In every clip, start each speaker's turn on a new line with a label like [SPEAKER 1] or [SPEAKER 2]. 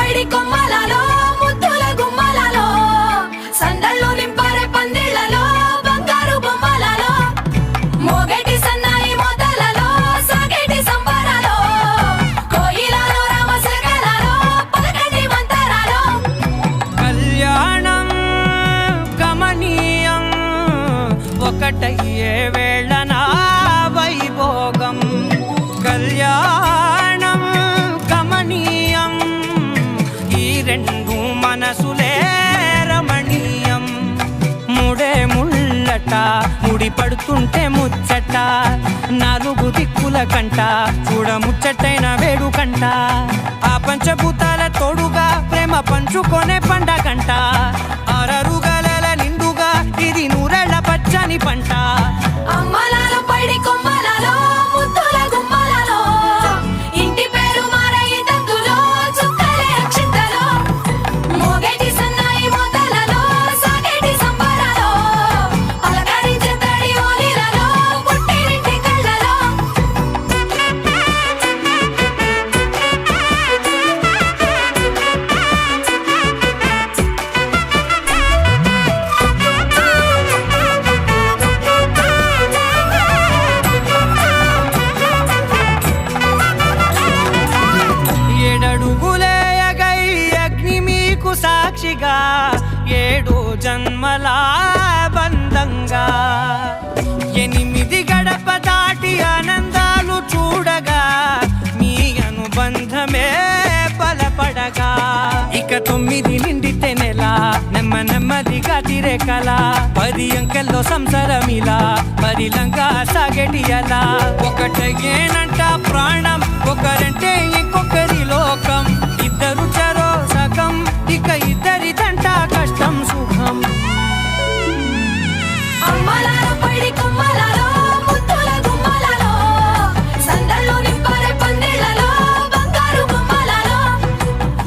[SPEAKER 1] పైడి కొమ్మలలో ముద్దుల గుమ్మలలో సందళ్ళు నింపరే పందిళ్లలో బంగారు బొమ్మలలో మోగేటి సన్నాయి మోతలలో సాగేటి సంబరాలో కోయిలలో రామశకలలో పలకటి మంతరాలో
[SPEAKER 2] కళ్యాణం గమనీయం ఒకటయ్యే వేళ నా వైభోగం కళ్యాణం గమనీయం ఈ రెండు మనసులే రమణీయం ముడే ముళ్ళట ముడి పడుతుంటే ముచ్చట నాలుగు దిక్కుల కంట చూడ ముచ్చటైన వేడుకంట ఆ పంచభూతాల తోడుగా ప్రేమ పంచుకొనే పండగంట ఆరరుగల నిండుగా ఇది నూరెళ్ళ పచ్చని పంట
[SPEAKER 1] అమ్మలలో పైడి కొమ్మలలో ముద్దుల గుమ్మలలో ఇంటి పేరు మారయి తందులో చుక్కలే అక్షింతలో మోగేటి సన్నాయి మోతలలో సాగేటి సంబరాలో పలకరించే తడి ఓలిలలో పుట్టినింటి కళ్ళలో
[SPEAKER 2] ఏడడుగులే ఎగై అగ్ని మీకు సాక్షిగా ఏడు జన్మల బంధంగా ఎనిమిది గడప దాటి ఆనందాలు చూడగా మీ అనుబంధమే బలపడగా ఇక 9 నిండితే నెల నెమ్మదిగా తిరే కల 10 అంకెల్లో సంసారమిలా పరిలంగా సాగేటి అలా ఒకటేనంట ప్రాణం ఒకరంటే ఇంకొకరి లోకం ఇద్దరు చరో సగం ఇక ఇద్దరిదంట కష్టం సుఖం
[SPEAKER 1] అమ్మలలో పైడి కొమ్మలలో ముద్దుల గుమ్మలలో సందళ్ళు నింపరే పందిళ్లలో బంగారు బొమ్మలలో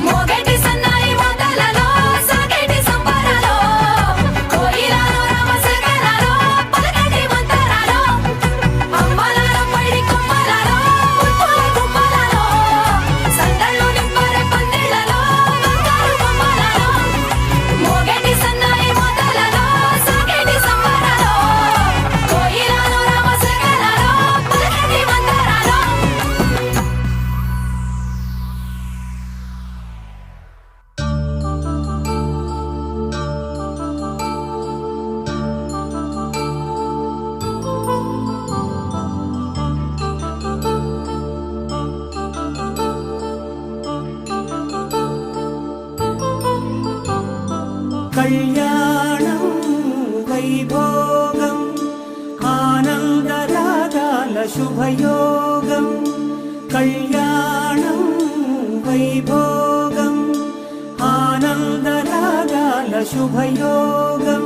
[SPEAKER 1] మోగేటి సన్నాయి మోతలలో సాగేటి సంబరాలో కోయిలలో రామశకలలో పలకటి మంతరాలో అమ్మలలో పైడి కొమ్మలలో ముద్దుల గుమ్మలలో సందళ్ళు నింపరే పందిళ్లలో బంగారు బొమ్మలలో మోగేటి సన్నాయి మోతలలో సాగేటి సంబరాలో కోయిలలో రామశకలలో పలకటి మంతరాలో
[SPEAKER 3] కళ్యాణం వైభోగం ఆనందరాగాల శుభయోగం కళ్యాణం వైభోగం ఆనందరాగాల శుభయోగం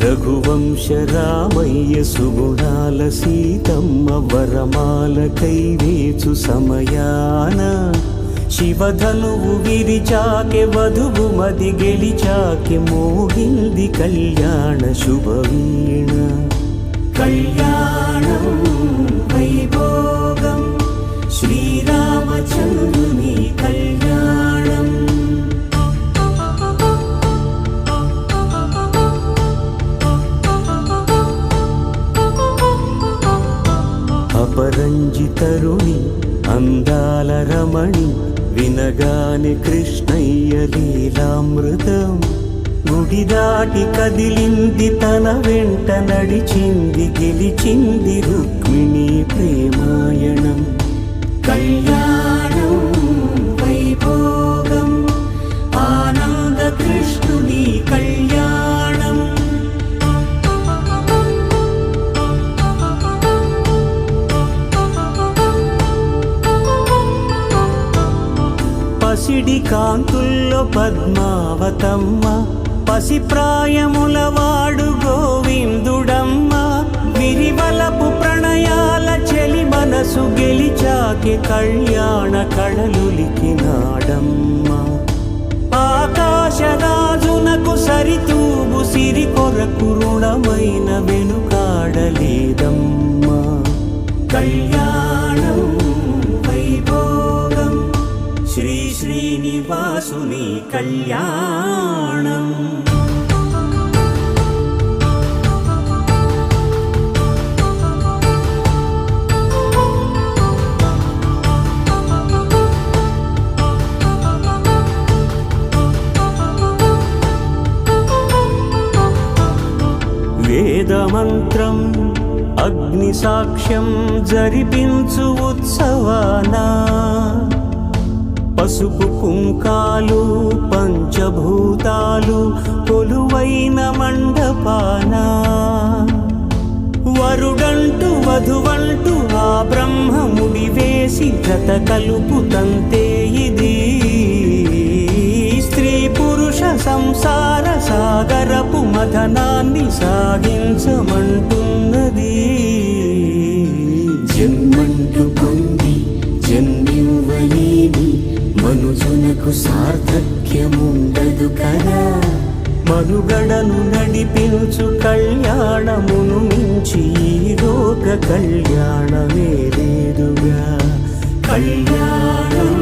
[SPEAKER 3] రఘువంశ రామయ్య సుగుణాల సీతమ్మ వరమాల కైవేచు సమయాన శివధనువు విరిచాకె వధువు మది గెలిచాకె మోగింది కళ్యాణ శుభవీణ కళ్యాణం వైభోగం శ్రీరామచంద్రుని కళ్యాణం అపరంజి తరుణి అందాల రమణి వినగానే కృష్ణయ్య లీలామృతం గుడి దాటి కదిలింది తన వెంట నడిచింది గెలిచింది రుక్మిణి ప్రేమాయణం కళ్యాణం వైభోగం ఆనంద కృష్ణుని కళ్యాణం పసిడి కాంతుల్లో పద్మావతమ్మ పసిప్రాయముల వాడు గోవిందుడమ్మ విరివలపు ప్రణయాల చెలి మనసు గెలిచాకె కళ్యాణ కళలులికినాడమ్మ ఆకాశరాజునకు సరితూగు సిరి కొరకు రుణమైన వెనుకాడలేదమ్మా కళ్యాణం వైభోగం శ్రీ శ్రీనివాసు కళ్యాణం. వేదమంత్రం అగ్ని సాక్ష్యం జరిపించు ఉత్సవాన పసుపు కుంకాలు పంచభూతాలు కొలువైన మండపాన వరుడంటూ వధువంటూ ఆ బ్రహ్మముడి వేసి జత కలుపుతంతే ఇది స్త్రీ పురుష సంసార సాగరపు మథనాన్ని సాగించమంటున్నది.
[SPEAKER 4] జన్మంటూ పొంది జన్మివ్వలేని మనుజునకు సార్థక్యముండదు కదా.
[SPEAKER 3] మనుగడను నడిపించు కళ్యాణమును మించి ఈ లోక కళ్యాణమే లేదుగా. కళ్యాణం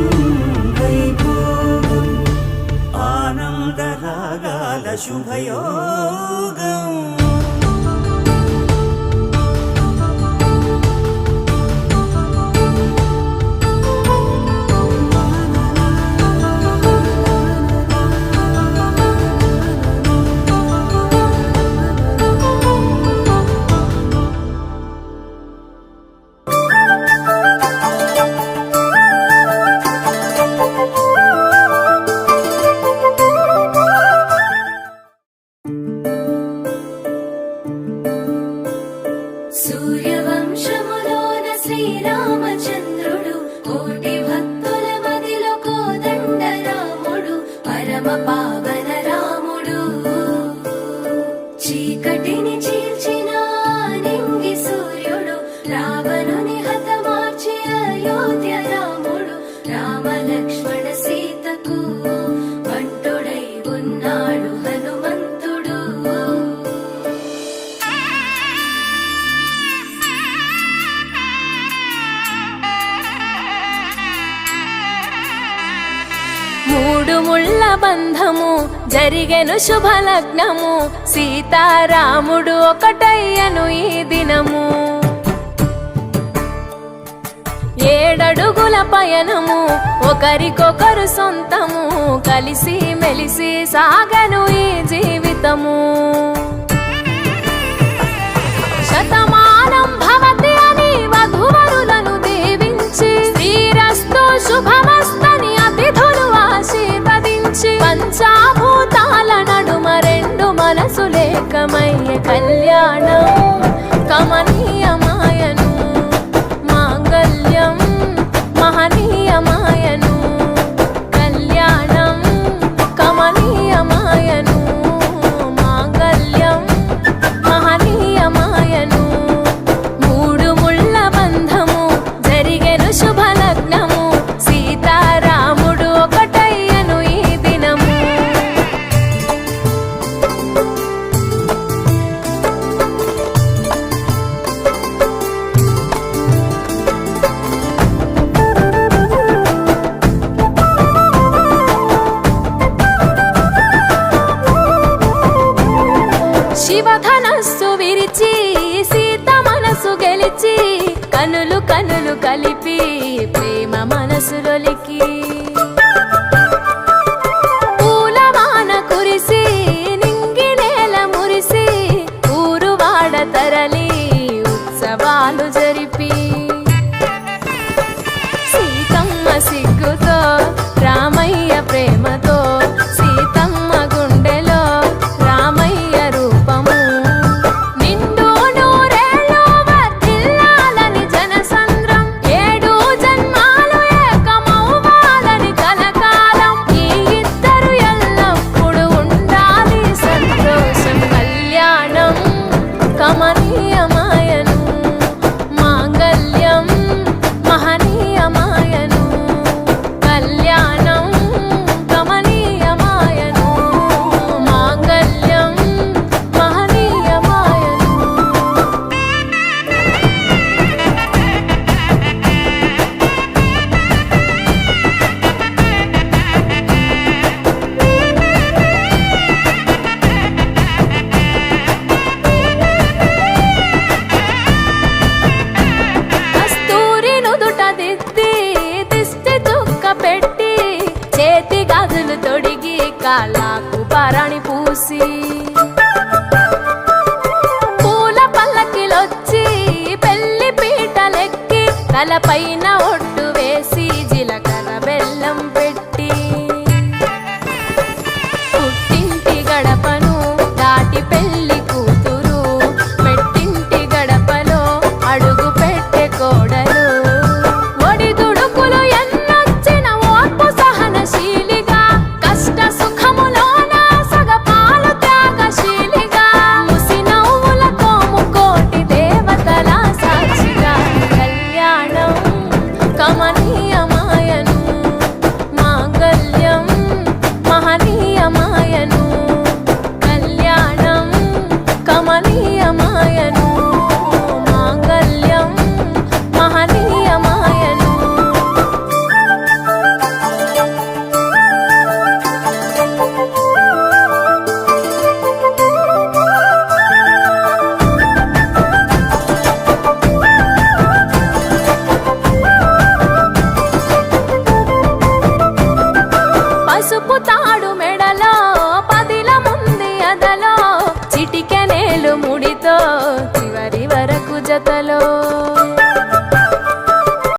[SPEAKER 3] వైభోగం ఆనందరాగాల శుభయోగం.
[SPEAKER 1] సూర్యవంశములోన శ్రీరామచంద్రుడు కోటి భక్తుల మదిలో కోదండ రాముడు పరమ పావన రాముడు చీకటిని చీల్చిన నింగి సూర్యుడు రావణుని హతమార్చి అయోధ్య రాముడు రామ లక్ష్మణ సీతకు బంటుడై ఉన్నాడు హనుమంతుడు. మూడు ముళ్ళ బంధము జరిగెను శుభలగ్నము సీతారాముడు ఒకటయ్యను ఈ దినము. 7 అడుగుల పయనము ఒకరికొకరు సొంతము కలిసి మెలిసి సాగను ఈ జీవితము. శతమానం భవతి అని వధువరులను దీవించి శ్రీరస్తు శుభమస్తని అతిథులు ఆశీర్వదించి పంచాభూతాల నడుమ 2 మనసులేకమయ్య కళ్యాణం కమనీయమాయను మాంగళ్యం మహనీయమాయను కళ్యాణం కమనీయమాయను మాంగళ్యం మహనీయమాయను. 3 ముళ్ళ బంధము జరిగెను శుభలగ్నము సీతారాముడు ఒకటయ్యను ఈ దినము. శివధనస్సు విరిచి సీత మనసు గెలిచి కనులు కనులు కలిపి ప్రేమ మనసులొలికి పూలవాన కురిసి నింగి నేల మురిసి ఊరువాడ తరలి ఉత్సవాలు జరిపి సీతమ్మ సిగ్గుతో రామయ్య ప్రేమతో సీతమ్మ గుండెలో రామయ్య రూపము నిండు నూరేళ్ళు వర్ధిల్లాలని జనసంద్రం 7 జన్మాలు ఏకమవ్వాలని కాళ్ళకు భరణి పూసి పూల పల్లకిలొచ్చి పెళ్లి పీటలెక్కి తలపైన ఒట్టు వేసి